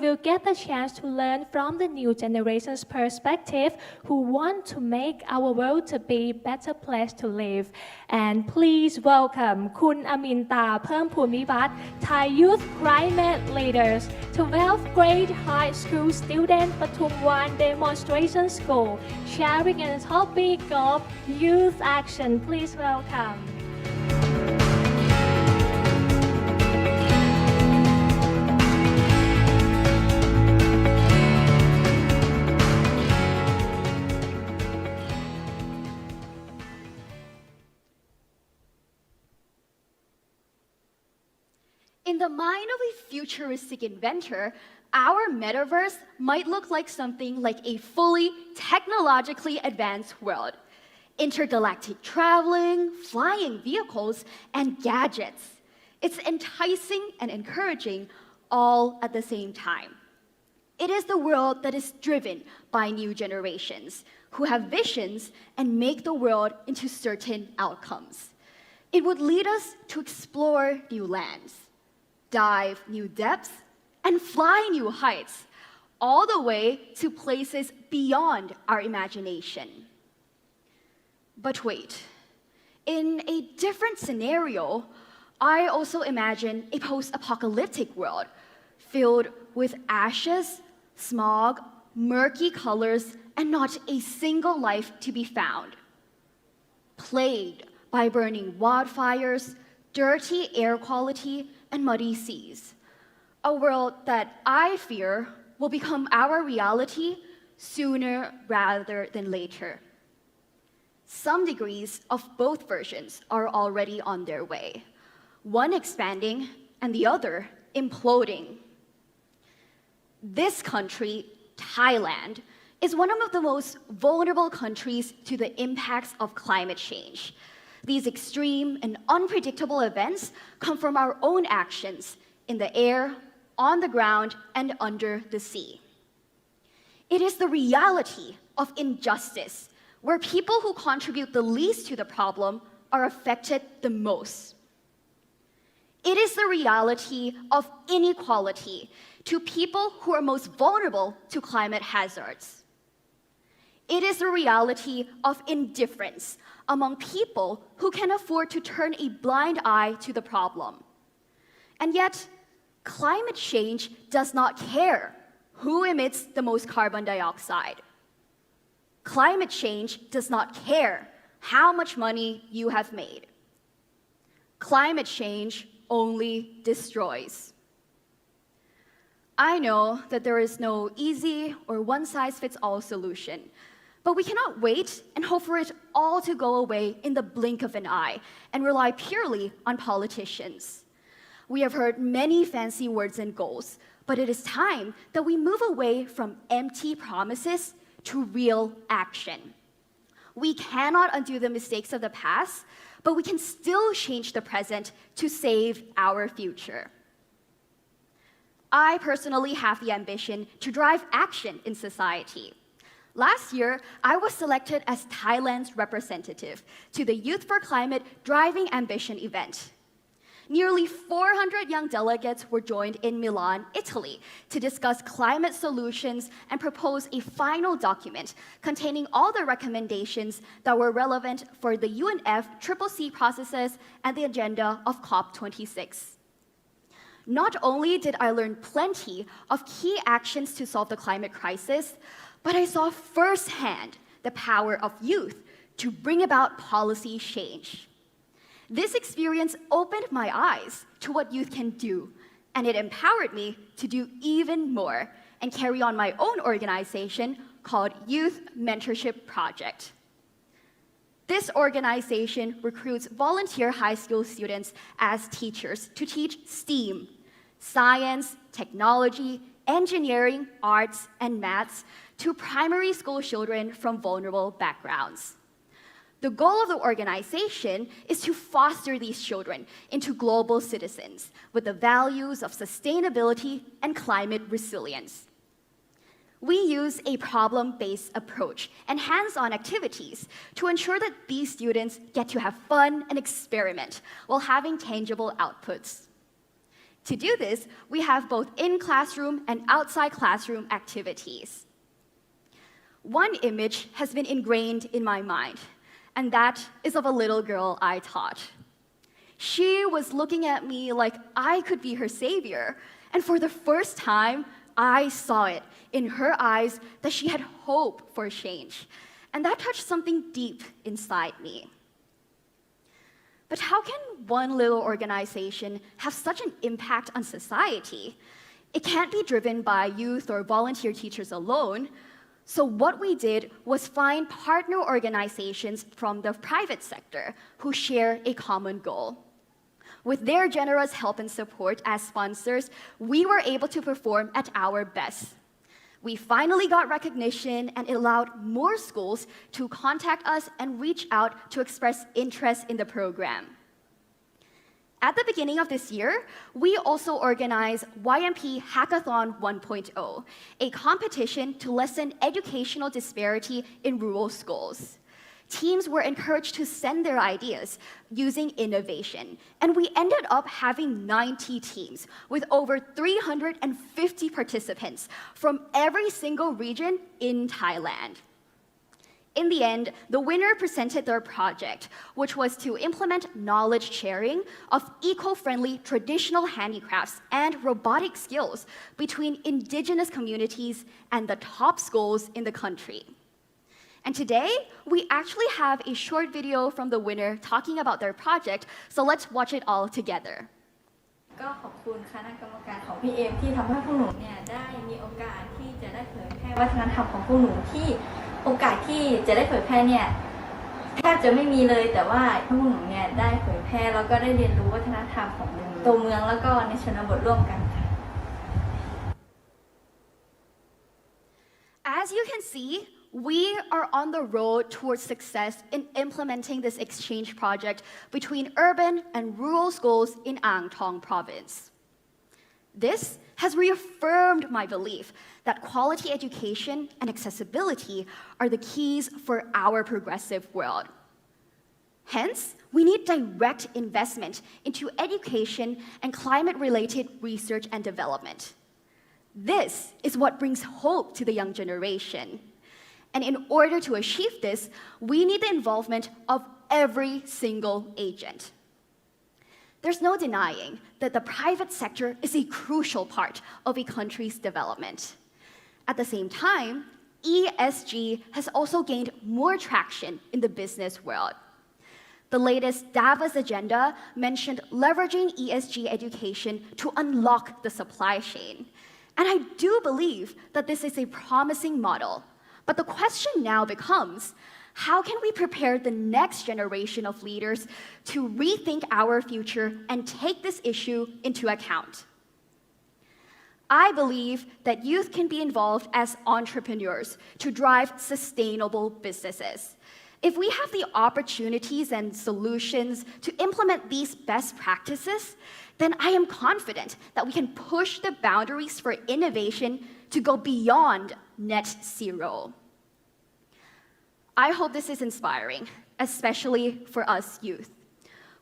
will get the chance to learn from the new generation's perspective who want to make our world to be a better place to live. And please welcome คุณอมินตาเพิ่มภูมิวัฒน์ Thai Youth Climate Leaders, 12th grade high school student Patumwan Demonstration School, sharing a topic of youth action. Please welcome. In the mind of a futuristic inventor, our metaverse might look like something like a fully technologically advanced world. Intergalactic traveling, flying vehicles, and gadgets. It's enticing and encouraging all at the same time. It is the world that is driven by new generations who have visions and make the world into certain outcomes. It would lead us to explore new lands, dive new depths, and fly new heights, all the way to places beyond our imagination. But wait, in a different scenario, I also imagine a post-apocalyptic world filled with ashes, smog, murky colors, and not a single life to be found. Plagued by burning wildfires, dirty air quality, and muddy seas. A world that I fear will become our reality sooner rather than later. Some degrees of both versions are already on their way, one expanding and the other imploding. This country, Thailand, is one of the most vulnerable countries to the impacts of climate change. These extreme and unpredictable events come from our own actions in the air, on the ground, and under the sea. It is the reality of injustice, where people who contribute the least to the problem are affected the most. It is the reality of inequality to people who are most vulnerable to climate hazards. It is the reality of indifference among people who can afford to turn a blind eye to the problem. And yet, climate change does not care who emits the most carbon dioxide. Climate change does not care how much money you have made. Climate change only destroys. I know that there is no easy or one-size-fits-all solution, but we cannot wait and hope for it all to go away in the blink of an eye and rely purely on politicians. We have heard many fancy words and goals, but it is time that we move away from empty promises to real action. We cannot undo the mistakes of the past, but we can still change the present to save our future. I personally have the ambition to drive action in society. Last year, I was selected as Thailand's representative to the Youth for Climate Driving Ambition event. Nearly 400 young delegates were joined in Milan, Italy, to discuss climate solutions and propose a final document containing all the recommendations that were relevant for the UNFCCC processes and the agenda of COP26. Not only did I learn plenty of key actions to solve the climate crisis, but I saw firsthand the power of youth to bring about policy change. This experience opened my eyes to what youth can do, and it empowered me to do even more and carry on my own organization called Youth Mentorship Project. This organization recruits volunteer high school students as teachers to teach STEAM, science, technology, engineering, arts, and maths to primary school children from vulnerable backgrounds. The goal of the organization is to foster these children into global citizens with the values of sustainability and climate resilience. We use a problem-based approach and hands-on activities to ensure that these students get to have fun and experiment while having tangible outputs. To do this, we have both in-classroom and outside classroom activities. One image has been ingrained in my mind, and that is of a little girl I taught. She was looking at me like I could be her savior, and for the first time, I saw it in her eyes that she had hope for change, and that touched something deep inside me. But how can one little organization have such an impact on society? It can't be driven by youth or volunteer teachers alone. So what we did was find partner organizations from the private sector who share a common goal. With their generous help and support as sponsors, we were able to perform at our best. We finally got recognition, and it allowed more schools to contact us and reach out to express interest in the program. At the beginning of this year, we also organized YMP Hackathon 1.0, a competition to lessen educational disparity in rural schools. Teams were encouraged to send their ideas using innovation, and we ended up having 90 teams with over 350 participants from every single region in Thailand. In the end, the winner presented their project, which was to implement knowledge sharing of eco-friendly traditional handicrafts and robotic skills between indigenous communities and the top schools in the country. And today, we actually have a short video from the winner talking about their project, so let's watch it all together. ก็ขอบคุณคณะกรรมการของพี่เอมที่ทำให้พวกหนูเนี่ยได้มีโอกาสที่จะได้เผยแพร่วัฒนธรรมของพวกหนูที่โอกาสที่จะได้เผยแพร่เนี่ยแทบจะไม่มีเลยแต่ว่าพวกหนูเนี่ยได้เผยแพร่แล้วก็ได้เรียนรู้วัฒนธรรมของตัวเมืองแล้วก็ในชนบทร่วมกันค่ะ As you can see, we are on the road towards success in implementing this exchange project between urban and rural schools in Ang Thong province. This has reaffirmed my belief that quality education and accessibility are the keys for our progressive world. Hence, we need direct investment into education and climate-related research and development. This is what brings hope to the young generation. And in order to achieve this, we need the involvement of every single agent. There's no denying that the private sector is a crucial part of a country's development. At the same time, ESG has also gained more traction in the business world. The latest Davos agenda mentioned leveraging ESG education to unlock the supply chain. And I do believe that this is a promising model. But the question now becomes, how can we prepare the next generation of leaders to rethink our future and take this issue into account? I believe that youth can be involved as entrepreneurs to drive sustainable businesses. If we have the opportunities and solutions to implement these best practices, then I am confident that we can push the boundaries for innovation to go beyond net zero. I hope this is inspiring, especially for us youth.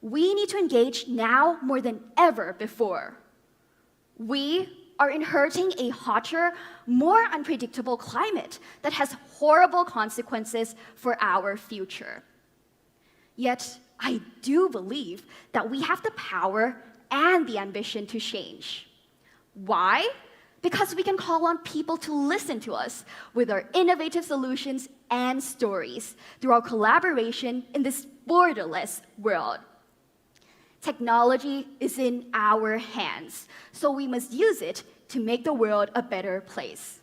We need to engage now more than ever before. We are inheriting a hotter, more unpredictable climate that has horrible consequences for our future. Yet, I do believe that we have the power and the ambition to change. Why? Because we can call on people to listen to us with our innovative solutions and stories through our collaboration in this borderless world. Technology is in our hands, so we must use it to make the world a better place.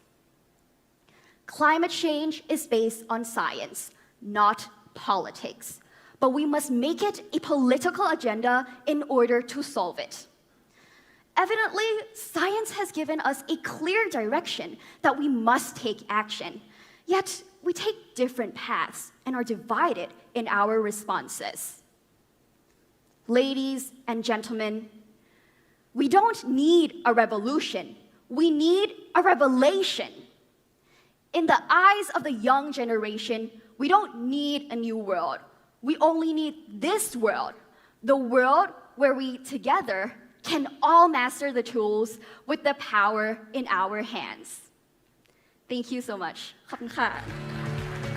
Climate change is based on science, not politics, but we must make it a political agenda in order to solve it. Evidently, science has given us a clear direction that we must take action, yet we take different paths and are divided in our responses. Ladies and gentlemen, we don't need a revolution, we need a revelation. In the eyes of the young generation, we don't need a new world. We only need this world, the world where we together can all master the tools with the power in our hands. Thank you so much. ขอบคุณค่ะ